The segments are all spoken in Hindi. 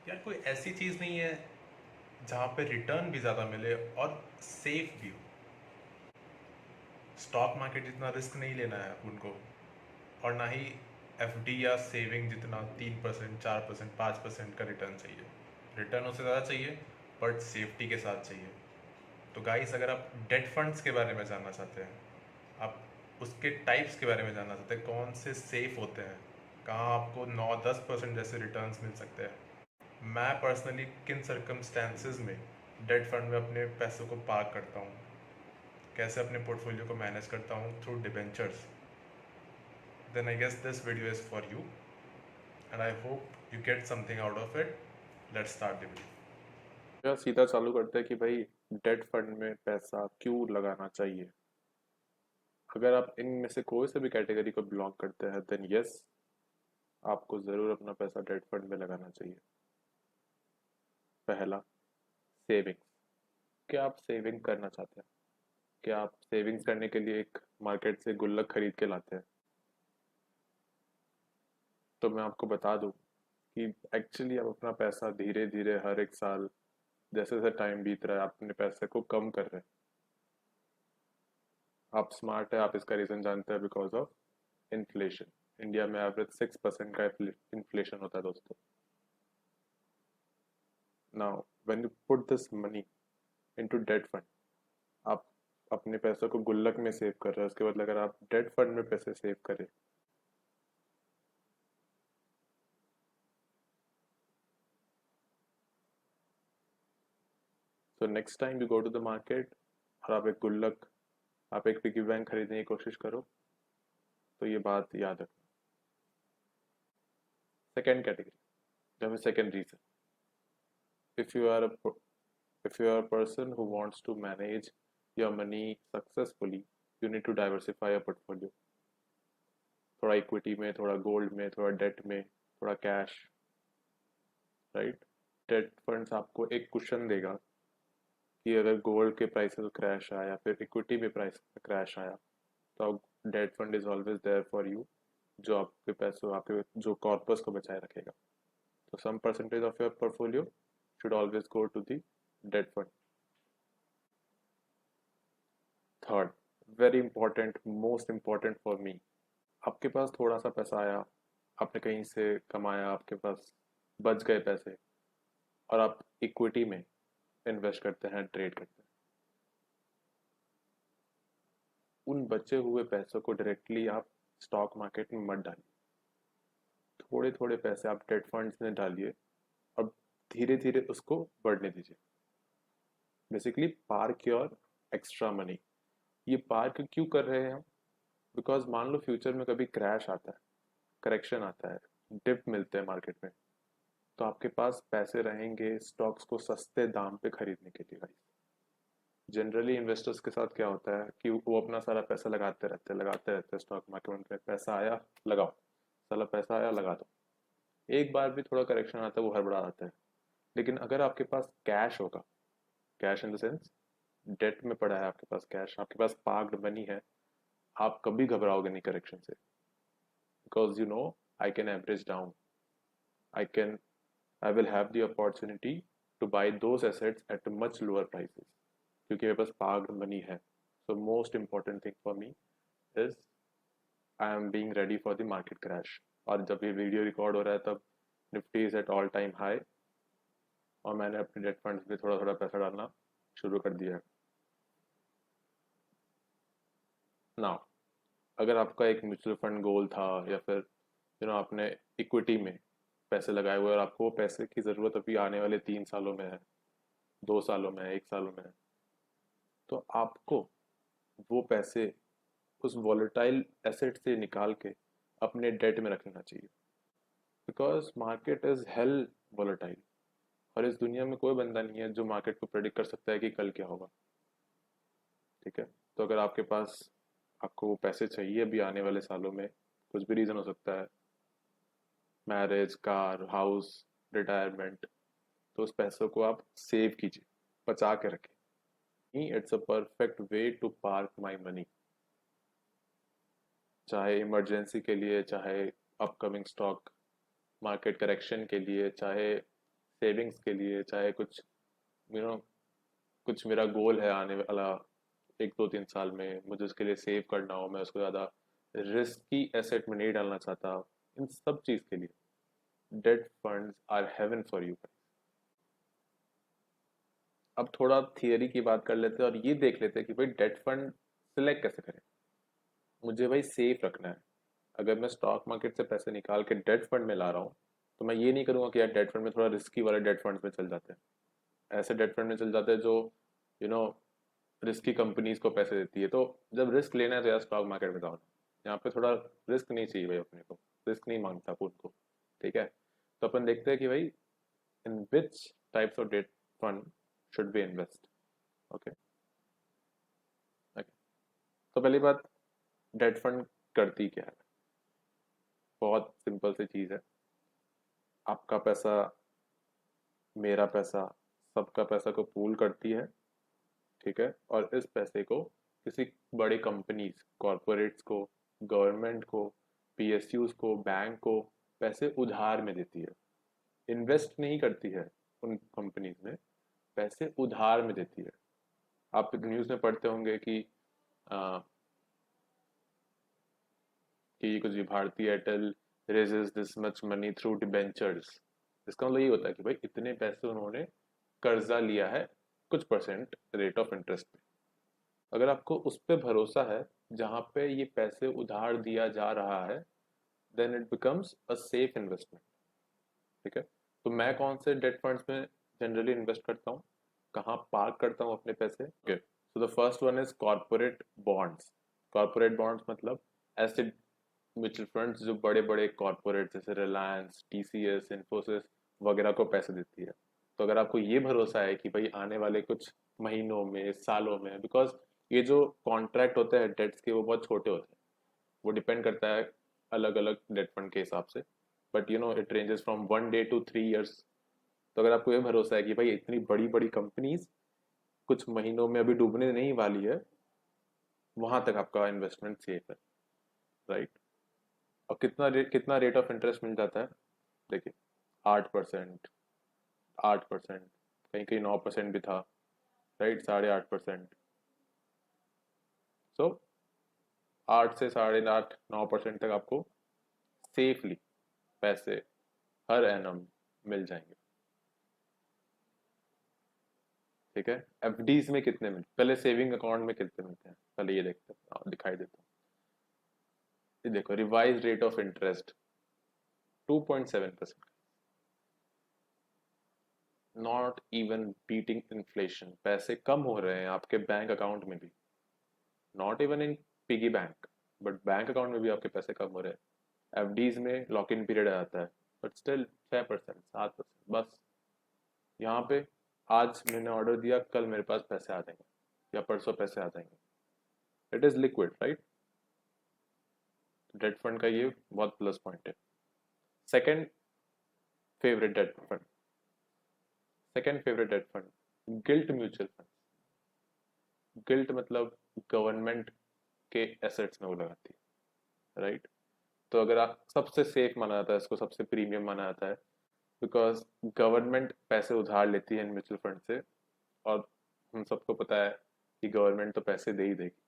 यार कोई ऐसी चीज़ नहीं है जहाँ पे रिटर्न भी ज़्यादा मिले और सेफ भी हो। स्टॉक मार्केट जितना रिस्क नहीं लेना है उनको, और ना ही एफडी या सेविंग जितना 3% 4% 5% का रिटर्न चाहिए। रिटर्न उससे ज़्यादा चाहिए बट सेफ्टी के साथ चाहिए। तो गाइस, अगर आप डेट फंड्स के बारे में जानना चाहते हैं, आप उसके टाइप्स के बारे में जानना चाहते हैं, कौन से सेफ होते हैं, कहाँ आपको 9-10% जैसे रिटर्न्स मिल सकते हैं, मैं पर्सनली किन सर्कमस्टेंसेस में डेट फंड में अपने पैसों को पार्क करता हूँ, कैसे अपने पोर्टफोलियो को मैनेज करता हूँ through debentures, then I guess this video is for you and I hope you get something out of it. Let's start the video. या सीधा चालू करते हैं कि भाई डेट फंड में पैसा क्यों लगाना चाहिए। अगर आप इनमें से कोई से भी कैटेगरी को बिलोंग करते हैं देन यस, आपको ज़रूर अपना पैसा डेट फंड में लगाना चाहिए। पहला, सेविंग्स। क्या आप सेविंग करना चाहते हैं? क्या आप सेविंग्स करने के लिए एक मार्केट से गुल्लक खरीद के लाते हैं? तो मैं आपको बता दूं कि एक्चुअली आप अपना पैसा धीरे धीरे हर एक साल जैसे जैसे टाइम बीत रहा है आप अपने पैसे को कम कर रहे हैं। आप स्मार्ट है, आप इसका रीज़न जानते हैं, बिकॉज ऑफ इन्फ्लेशन। इंडिया में एवरेज 6% का इन्फ्लेशन होता है दोस्तों। Now when you put this money into debt fund, आप अपने पैसों को गुल्लक में सेव कर रहे हैं। उसके बदले अगर आप डेट फंड में पैसे सेव करें, तो next time you go to the market और आप एक गुल्लक, आप एक पिगी बैंक खरीदने की कोशिश करो, तो ये बात याद रखना। सेकेंड कैटेगरी, या second reason, if you are if you are a person who wants to manage your money successfully, you need to diversify your portfolio. थोड़ा इक्विटी में, थोड़ा गोल्ड में, थोड़ा डेट में, थोड़ा कैश, राइट। डेट फंड्स आपको एक कुशन देगा कि अगर गोल्ड के प्राइसेस क्रैश आया या फिर इक्विटी में प्राइस क्रैश आया, तो debt fund is always there for you, जो आपके पैसों, आपके जो कॉर्पस को बचाए रखेगा। तो some percentage of your portfolio should always go to the debt fund. Third, very important, most important for me, आपके पास थोड़ा सा पैसा आया, आपने कहीं से कमाया, आपके पास बच गए पैसे, और आप इक्विटी में इन्वेस्ट करते हैं, ट्रेड करते हैं। उन बचे हुए पैसों को डायरेक्टली आप स्टॉक मार्केट में मत डालिए। थोड़े थोड़े पैसे आप डेट फंड्स में डालिए और धीरे धीरे उसको बढ़ने दीजिए। Basically park your extra money. ये पार्क क्यों कर रहे हैं हम? बिकॉज मान लो फ्यूचर में कभी क्रैश आता है, करेक्शन आता है, डिप मिलते हैं मार्केट में, तो आपके पास पैसे रहेंगे स्टॉक्स को सस्ते दाम पे खरीदने के लिए। जनरली इन्वेस्टर्स के साथ क्या होता है कि वो अपना सारा पैसा लगाते रहते हैं स्टॉक मार्केट में। पैसा आया, लगाओ, साला पैसा आया, लगा दो। एक बार भी थोड़ा करेक्शन आता है वो हड़बड़ा आता है। लेकिन अगर आपके पास कैश होगा, cash in the sense debt में पड़ा है, आपके पास कैश, आपके पास पार्क्ड मनी है, आप कभी घबराओगे नहीं करेक्शन से। Because you know, I can average down, I can, I will have the opportunity two by those assets eight much lower prices, क्योंकि मेरे पास पार्क्ड मनी है। So most important thing for me is I am being ready for the market crash. और जब ये वीडियो रिकॉर्ड हो रहा है तब Nifty is at all time high, और मैंने अपने डेट फंड्स में थोड़ा थोड़ा पैसा डालना शुरू कर दिया है। नाउ, अगर आपका एक म्यूचुअल फंड गोल था, या फिर आपने इक्विटी में पैसे लगाए हुए और आपको वो पैसे की ज़रूरत अभी आने वाले 3 सालों में है, 2 सालों में है, 1 सालों में है, तो आपको वो पैसे उस वॉलेटाइल एसेट से निकाल के अपने डेट में रखना चाहिए। Because market is hello volatile, और इस दुनिया में कोई बंदा नहीं है जो मार्केट को प्रेडिक्ट कर सकता है कि कल क्या होगा। ठीक है, तो अगर आपके पास, आपको वो पैसे चाहिए अभी आने वाले सालों में, कुछ भी रीज़न हो सकता है, मैरिज, कार, हाउस, रिटायरमेंट, तो उस पैसों को आप सेव कीजिए, बचा के रखें। It's a perfect way to park my money, चाहे इमरजेंसी के लिए, चाहे अपकमिंग स्टॉक मार्केट करेक्शन के लिए, चाहे सेविंग्स के लिए, चाहे कुछ कुछ मेरा गोल है आने वाला 1 2 3 साल में, मुझे उसके लिए सेव करना हो, मैं उसको ज़्यादा रिस्की एसेट में नहीं डालना चाहता, इन सब चीज़ के लिए debt funds are haven for you. अब थोड़ा थियरी की बात कर लेते हैं और ये देख लेते हैं कि भाई डेट फंड सिलेक्ट कैसे करें। मुझे भाई सेफ रखना है। अगर मैं स्टॉक मार्केट से पैसे निकाल के डेट फंड में ला रहा हूँ, तो मैं ये नहीं करूँगा कि यार डेट फंड में थोड़ा रिस्की वाले डेट फंड्स में चल जाते हैं, ऐसे डेट फंड में चल जाते हैं जो यू नो रिस्की कंपनीज को पैसे देती है। तो जब रिस्क लेना है तो यार स्टॉक मार्केट में जाओ ना, यहाँ पे थोड़ा रिस्क नहीं चाहिए भाई, अपने को रिस्क नहीं मांगता अपन को। ठीक है, तो अपन देखते हैं कि भाई in which types of debt fund should be invest. Okay okay, तो पहली बात, डेट फंड करती क्या है? बहुत सिंपल सी चीज़ है। आपका पैसा, मेरा पैसा, सबका पैसा को पूल करती है। ठीक है, और इस पैसे को किसी बड़ी कंपनीज, कॉरपोरेट्स को, गवर्नमेंट को, पीएसयूज को, बैंक को पैसे उधार में देती है। इन्वेस्ट नहीं करती है उन कंपनीज में, पैसे उधार में देती है। आप न्यूज़ में पढ़ते होंगे आ, कि कुछ भी भारतीय Airtel raises this much money through debentures. इसका मतलब ये होता है कि भाई इतने पैसे उन्होंने कर्जा लिया है कुछ परसेंट रेट ऑफ इंटरेस्ट पे। अगर आपको उस पर भरोसा है जहाँ पे ये पैसे उधार दिया जा रहा है, then it becomes a safe investment. ठीक है, तो मैं कौन से डेट फंड्स में जनरली इन्वेस्ट करता हूँ, कहाँ पार्क करता हूँ अपने पैसे? Okay, so the first one is corporate bonds. Corporate bonds मतलब ऐसे म्यूचुअल फंड्स जो बड़े बड़े कॉर्पोरेट जैसे रिलायंस, टीसीएस, इन्फोसिस वगैरह को पैसे देती है। तो अगर आपको ये भरोसा है कि भाई आने वाले कुछ महीनों में, सालों में, बिकॉज ये जो कॉन्ट्रैक्ट होते हैं डेट्स के वो बहुत छोटे होते हैं, वो डिपेंड करता है अलग अलग डेट फंड के हिसाब से, but it ranges from 1 day to 3 years। तो अगर आपको ये भरोसा है कि भाई इतनी बड़ी बड़ी कंपनीज कुछ महीनों में अभी डूबने नहीं वाली है, वहां तक आपका इन्वेस्टमेंट सेफ है, राइट? और कितना रेट ऑफ इंटरेस्ट मिल जाता है? देखिए, 8%, 8%, कहीं कहीं 9% भी था, राइट, 8.5%। सो 8 से 8.5 9% तक आपको सेफली पैसे हर एनम मिल जाएंगे। ठीक है, एफडीज में कितने मिलते, पहले सेविंग अकाउंट में कितने मिलते हैं पहले ये देखते हैं, दिखाई देता हूँ। ये देखो, revise rate of interest 2.7%, not even beating inflation. पैसे कम हो रहे हैं आपके बैंक अकाउंट में भी, not even in piggy bank, but bank account में भी आपके पैसे कम हो रहे हैं। एफडीज में लॉक इन पीरियड आता है, बट स्टिल 6% 7%, बस यहाँ पे आज मैंने ऑर्डर दिया, कल मेरे पास पैसे आ जाएंगे या परसों पैसे आ जाएंगे। It is liquid, right? Debt fund का ये बहुत प्लस पॉइंट है। Second favourite debt fund, second favourite debt fund, gilt mutual fund. Gilt मतलब गवर्नमेंट के एसेट्स में वो लगाती है, राइट? तो अगर आप, सबसे सेफ माना जाता है इसको, सबसे प्रीमियम माना जाता है, बिकॉज गवर्नमेंट पैसे उधार लेती है म्यूचुअल फंड से, और हम सबको पता है कि गवर्नमेंट तो पैसे दे ही देगी,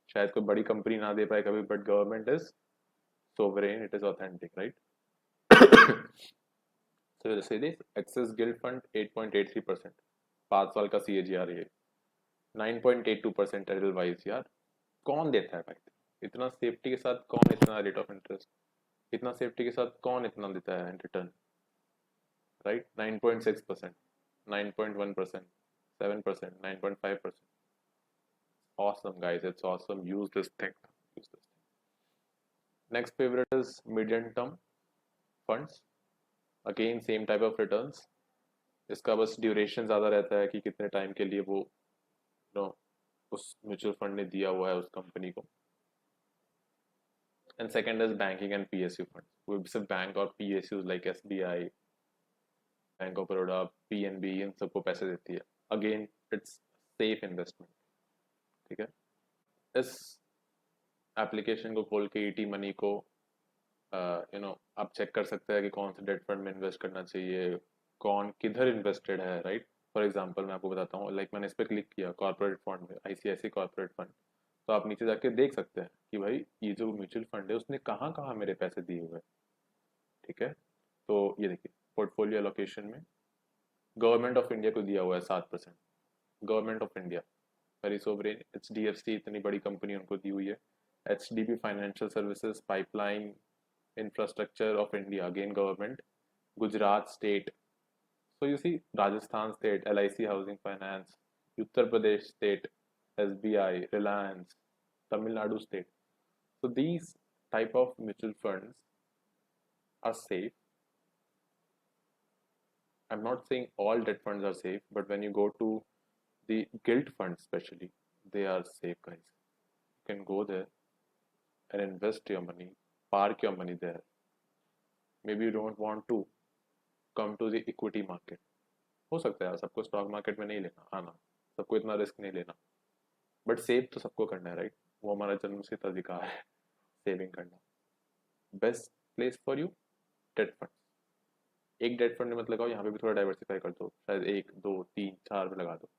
शायद कोई बड़ी कंपनी ना दे पाए कभी, but government is sovereign, it is authentic, right? तो जैसे दिस एक्सेस गिल्ड फंड 8.83%, 5 साल का CAGR, ये 9.82% एनुअल वाइज। यार कौन देता है भाई इतना सेफ्टी के साथ? कौन इतना रेट ऑफ इंटरेस्ट, इतना सेफ्टी के साथ कौन इतना देता है return, right? 9.6%, 9.1%, 7%, 9.5%। awesome guys, it's awesome, use this thing, use this thing. Next favorite is medium term funds, again same type of returns। इसका बस ड्यूरेशन ज़्यादा रहता है कि कितने टाइम के लिए वो नो उस म्यूचुअल फंड ने दिया हुआ है उस कंपनी को। And second is banking and PSU fund, वो सिर्फ बैंक और PSU like SBI, bank of Baroda, PNB, इन सबको पैसे देती है। Again it's safe investment. ठीक है, इस एप्लीकेशन को खोल के ET मनी को आप चेक कर सकते हैं कि कौन से डेट फंड में इन्वेस्ट करना चाहिए, कौन किधर इन्वेस्टेड है, राइट। फॉर एग्जांपल मैं आपको बताता हूँ, लाइक मैंने इस पर क्लिक किया कॉर्पोरेट फंड में, आईसीआईसी कॉर्पोरेट फंड। तो आप नीचे जाके देख सकते हैं कि भाई ये जो म्यूचुअल फंड है उसने कहाँ कहाँ मेरे पैसे दिए हुए हैं। ठीक है, तो ये देखिए पोर्टफोलियो एलोकेशन में गवर्नमेंट ऑफ इंडिया को दिया हुआ है 7%। Government of India, very sovereign. HDFC इतनी बड़ी कंपनी उनको दी हुई है। HDB financial services, pipeline infrastructure of India, again government. Gujarat state, so you see Rajasthan state, LIC housing finance, Uttar Pradesh state, SBI, Reliance, Tamil Nadu state. So these type of mutual funds are safe. I'm not saying all debt funds are safe, but when you go to the gilt funds especially, they are safe, guys. You can go there and invest your money, park your money there. Maybe you don't want to come to the equity market. हो सकता है यार सबको स्टॉक मार्केट में नहीं लेना आना, सबको इतना रिस्क नहीं लेना, बट सेव तो सबको करना है, राइट। वो हमारा जन्मसिद्ध अधिकार है सेविंग करना। Best place for you, debt fund. एक डेट फंड में मत लगाओ, यहाँ पे भी थोड़ा डाइवर्सिफाई कर दो, शायद 1 2 3 4 में लगा दो।